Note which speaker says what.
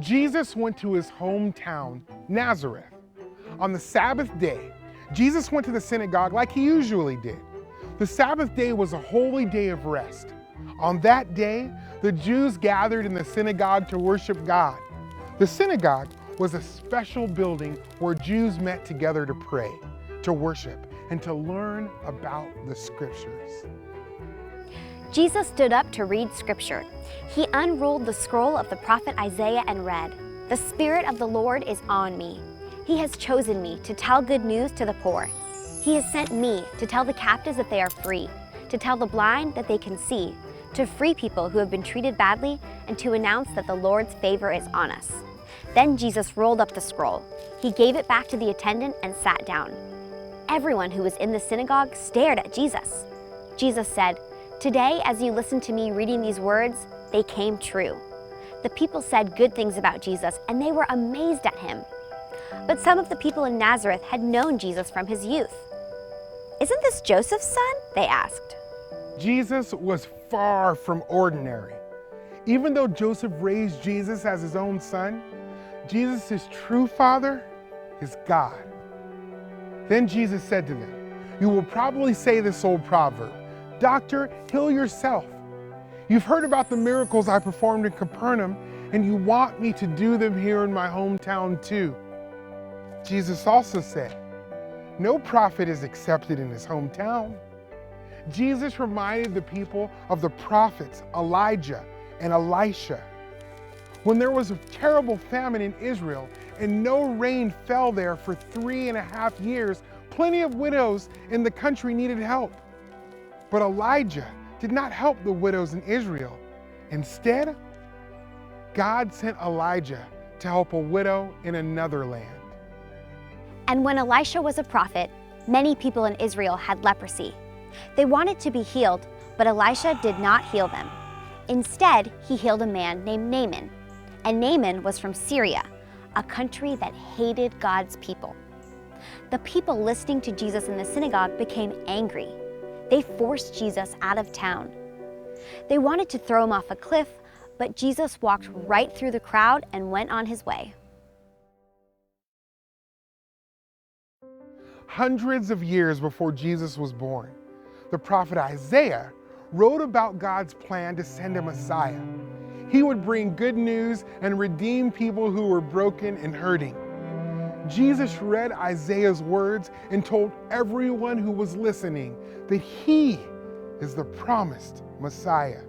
Speaker 1: Jesus went to his hometown, Nazareth. On the Sabbath day, Jesus went to the synagogue like he usually did. The Sabbath day was a holy day of rest. On that day, the Jews gathered in the synagogue to worship God. The synagogue was a special building where Jews met together to pray, to worship, and to learn about the scriptures.
Speaker 2: Jesus stood up to read scripture. He unrolled the scroll of the prophet Isaiah and read, "The Spirit of the Lord is on me. He has chosen me to tell good news to the poor. He has sent me to tell the captives that they are free, to tell the blind that they can see, to free people who have been treated badly, and to announce that the Lord's favor is on us." Then Jesus rolled up the scroll. He gave it back to the attendant and sat down. Everyone who was in the synagogue stared at Jesus. Jesus said, "Today, as you listen to me reading these words, they came true." The people said good things about Jesus, and they were amazed at him. But some of the people in Nazareth had known Jesus from his youth. "Isn't this Joseph's son?" they asked.
Speaker 1: Jesus was far from ordinary. Even though Joseph raised Jesus as his own son, Jesus' true father is God. Then Jesus said to them, "You will probably say this old proverb, 'Doctor, heal yourself.' You've heard about the miracles I performed in Capernaum, and you want me to do them here in my hometown too." Jesus also said, "No prophet is accepted in his hometown." Jesus reminded the people of the prophets Elijah and Elisha. When there was a terrible famine in Israel and no rain fell there for 3.5 years, plenty of widows in the country needed help. But Elijah did not help the widows in Israel. Instead, God sent Elijah to help a widow in another land.
Speaker 2: And when Elisha was a prophet, many people in Israel had leprosy. They wanted to be healed, but Elisha did not heal them. Instead, he healed a man named Naaman. And Naaman was from Syria, a country that hated God's people. The people listening to Jesus in the synagogue became angry. They forced Jesus out of town. They wanted to throw him off a cliff, but Jesus walked right through the crowd and went on his way.
Speaker 1: Hundreds of years before Jesus was born, the prophet Isaiah wrote about God's plan to send a Messiah. He would bring good news and redeem people who were broken and hurting. Jesus read Isaiah's words and told everyone who was listening that he is the promised Messiah.